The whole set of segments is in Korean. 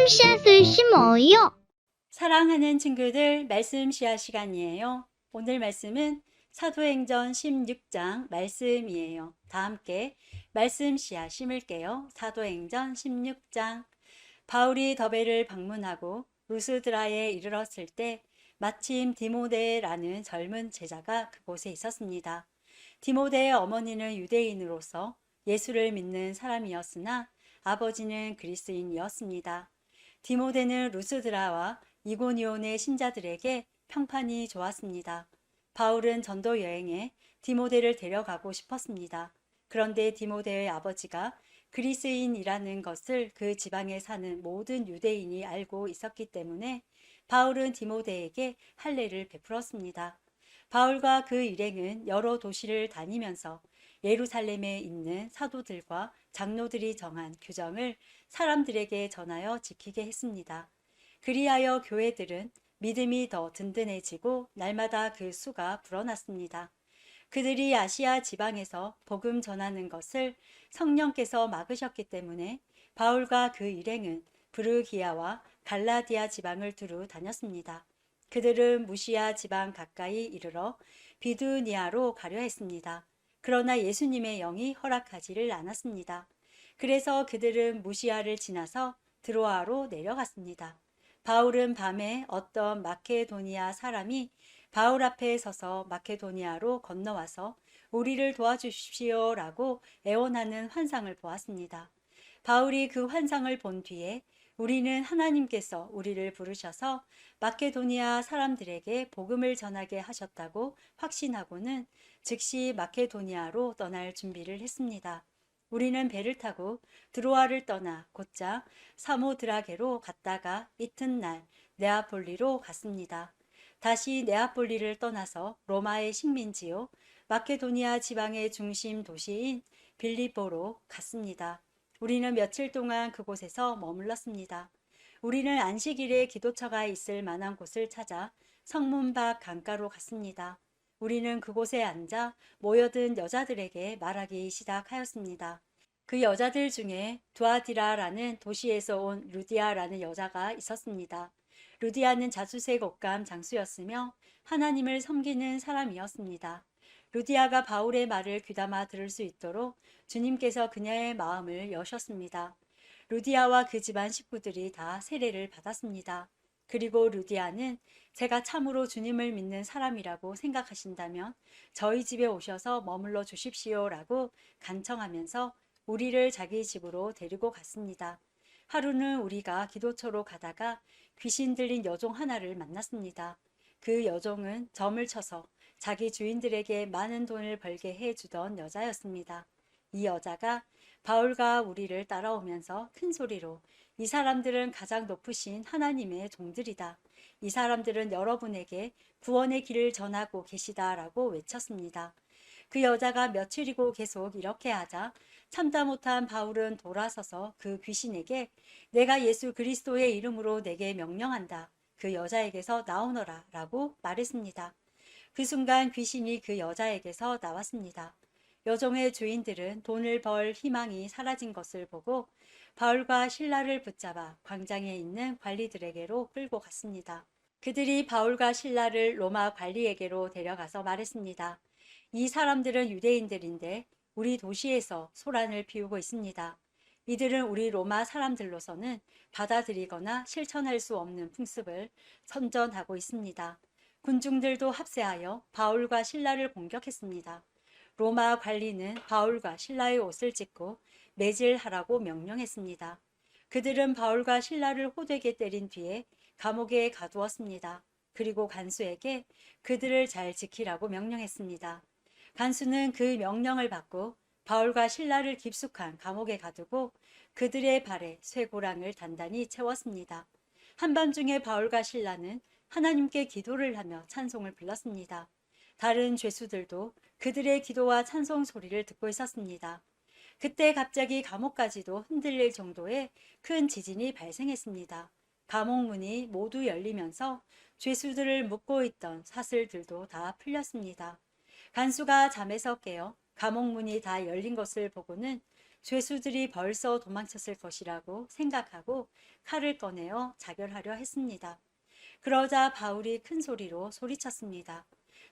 말씀 씨앗을 심어요. 사랑하는 친구들, 말씀 씨앗 시간이에요. 오늘 말씀은 사도행전 16장 말씀이에요. 다 함께 말씀 씨앗 심을게요. 사도행전 16장. 바울이 더베를 방문하고 루스드라에 이르렀을 때 마침 디모데라는 젊은 제자가 그곳에 있었습니다. 디모데의 어머니는 유대인으로서 예수를 믿는 사람이었으나 아버지는 그리스인이었습니다. 디모데는 루스드라와 이고니온의 신자들에게 평판이 좋았습니다. 바울은 전도 여행에 디모데를 데려가고 싶었습니다. 그런데 디모데의 아버지가 그리스인이라는 것을 그 지방에 사는 모든 유대인이 알고 있었기 때문에 바울은 디모데에게 할례를 베풀었습니다. 바울과 그 일행은 여러 도시를 다니면서 예루살렘에 있는 사도들과 장로들이 정한 규정을 사람들에게 전하여 지키게 했습니다. 그리하여 교회들은 믿음이 더 든든해지고 날마다 그 수가 불어났습니다. 그들이 아시아 지방에서 복음 전하는 것을 성령께서 막으셨기 때문에 바울과 그 일행은 브르기아와 갈라디아 지방을 두루 다녔습니다. 그들은 무시아 지방 가까이 이르러 비두니아로 가려 했습니다. 그러나 예수님의 영이 허락하지를 않았습니다. 그래서 그들은 무시아를 지나서 드로아로 내려갔습니다. 바울은 밤에 어떤 마케도니아 사람이 바울 앞에 서서 마케도니아로 건너와서 우리를 도와주십시오라고 애원하는 환상을 보았습니다. 바울이 그 환상을 본 뒤에 우리는 하나님께서 우리를 부르셔서 마케도니아 사람들에게 복음을 전하게 하셨다고 확신하고는 즉시 마케도니아로 떠날 준비를 했습니다. 우리는 배를 타고 드로아를 떠나 곧장 사모드라게로 갔다가 이튿날 네아폴리로 갔습니다. 다시 네아폴리를 떠나서 로마의 식민지요 마케도니아 지방의 중심 도시인 빌립보로 갔습니다. 우리는 며칠 동안 그곳에서 머물렀습니다. 우리는 안식일에 기도처가 있을 만한 곳을 찾아 성문 밖 강가로 갔습니다. 우리는 그곳에 앉아 모여든 여자들에게 말하기 시작하였습니다. 그 여자들 중에 두아디라라는 도시에서 온 루디아라는 여자가 있었습니다. 루디아는 자주색 옷감 장수였으며 하나님을 섬기는 사람이었습니다. 루디아가 바울의 말을 귀담아 들을 수 있도록 주님께서 그녀의 마음을 여셨습니다. 루디아와 그 집안 식구들이 다 세례를 받았습니다. 그리고 루디아는 제가 참으로 주님을 믿는 사람이라고 생각하신다면 저희 집에 오셔서 머물러 주십시오라고 간청하면서 우리를 자기 집으로 데리고 갔습니다. 하루는 우리가 기도처로 가다가 귀신 들린 여종 하나를 만났습니다. 그 여종은 점을 쳐서 자기 주인들에게 많은 돈을 벌게 해주던 여자였습니다. 이 여자가 바울과 우리를 따라오면서 큰 소리로 이 사람들은 가장 높으신 하나님의 종들이다. 이 사람들은 여러분에게 구원의 길을 전하고 계시다라고 외쳤습니다. 그 여자가 며칠이고 계속 이렇게 하자 참다 못한 바울은 돌아서서 그 귀신에게 내가 예수 그리스도의 이름으로 내게 명령한다. 그 여자에게서 나오너라 라고 말했습니다. 그 순간 귀신이 그 여자에게서 나왔습니다. 여종의 주인들은 돈을 벌 희망이 사라진 것을 보고 바울과 신라를 붙잡아 광장에 있는 관리들에게로 끌고 갔습니다. 그들이 바울과 신라를 로마 관리에게로 데려가서 말했습니다. 이 사람들은 유대인들인데 우리 도시에서 소란을 피우고 있습니다. 이들은 우리 로마 사람들로서는 받아들이거나 실천할 수 없는 풍습을 선전하고 있습니다. 군중들도 합세하여 바울과 신라를 공격했습니다. 로마 관리는 바울과 신라의 옷을 찢고 매질하라고 명령했습니다. 그들은 바울과 신라를 호되게 때린 뒤에 감옥에 가두었습니다. 그리고 간수에게 그들을 잘 지키라고 명령했습니다. 간수는 그 명령을 받고 바울과 신라를 깊숙한 감옥에 가두고 그들의 발에 쇠고랑을 단단히 채웠습니다. 한밤중에 바울과 신라는 하나님께 기도를 하며 찬송을 불렀습니다. 다른 죄수들도 그들의 기도와 찬송 소리를 듣고 있었습니다. 그때 갑자기 감옥까지도 흔들릴 정도의 큰 지진이 발생했습니다. 감옥 문이 모두 열리면서 죄수들을 묶고 있던 사슬들도 다 풀렸습니다. 간수가 잠에서 깨어 감옥 문이 다 열린 것을 보고는 죄수들이 벌써 도망쳤을 것이라고 생각하고 칼을 꺼내어 자결하려 했습니다. 그러자 바울이 큰 소리로 소리쳤습니다.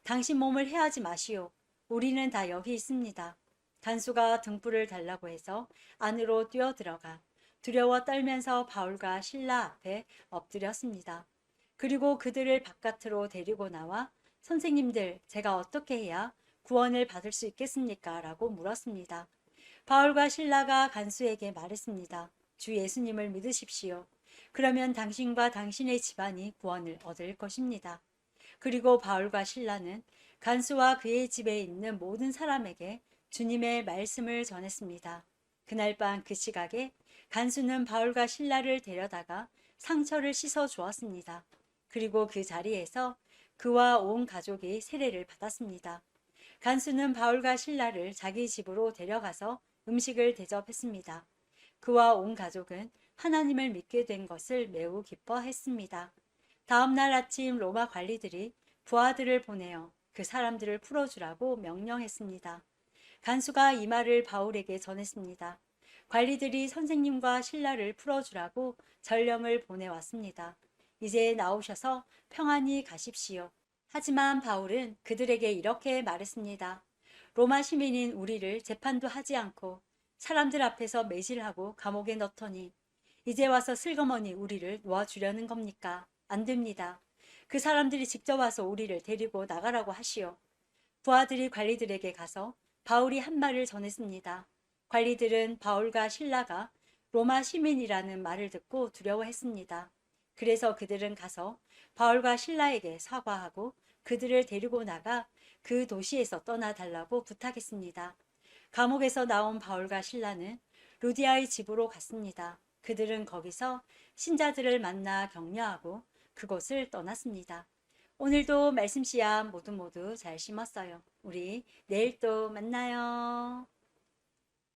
당신 몸을 해하지 마시오. 우리는 다 여기 있습니다. 간수가 등불을 달라고 해서 안으로 뛰어들어가 두려워 떨면서 바울과 신라 앞에 엎드렸습니다. 그리고 그들을 바깥으로 데리고 나와 선생님들, 제가 어떻게 해야 구원을 받을 수 있겠습니까? 라고 물었습니다. 바울과 신라가 간수에게 말했습니다. 주 예수님을 믿으십시오. 그러면 당신과 당신의 집안이 구원을 얻을 것입니다. 그리고 바울과 신라는 간수와 그의 집에 있는 모든 사람에게 주님의 말씀을 전했습니다. 그날 밤 그 시각에 간수는 바울과 신라를 데려다가 상처를 씻어 주었습니다. 그리고 그 자리에서 그와 온 가족이 세례를 받았습니다. 간수는 바울과 신라를 자기 집으로 데려가서 음식을 대접했습니다. 그와 온 가족은 하나님을 믿게 된 것을 매우 기뻐했습니다. 다음 날 아침 로마 관리들이 부하들을 보내어 그 사람들을 풀어주라고 명령했습니다. 간수가 이 말을 바울에게 전했습니다. 관리들이 선생님과 신라를 풀어주라고 전령을 보내왔습니다. 이제 나오셔서 평안히 가십시오. 하지만 바울은 그들에게 이렇게 말했습니다. 로마 시민인 우리를 재판도 하지 않고 사람들 앞에서 매질하고 감옥에 넣더니 이제 와서 슬그머니 우리를 놓아주려는 겁니까? 안 됩니다. 그 사람들이 직접 와서 우리를 데리고 나가라고 하시오. 부하들이 관리들에게 가서 바울이 한 말을 전했습니다. 관리들은 바울과 신라가 로마 시민이라는 말을 듣고 두려워했습니다. 그래서 그들은 가서 바울과 신라에게 사과하고 그들을 데리고 나가 그 도시에서 떠나달라고 부탁했습니다. 감옥에서 나온 바울과 신라는 루디아의 집으로 갔습니다. 그들은 거기서 신자들을 만나 격려하고 그곳을 떠났습니다. 오늘도 말씀 씨앗 모두 잘 심었어요. 우리 내일 또 만나요.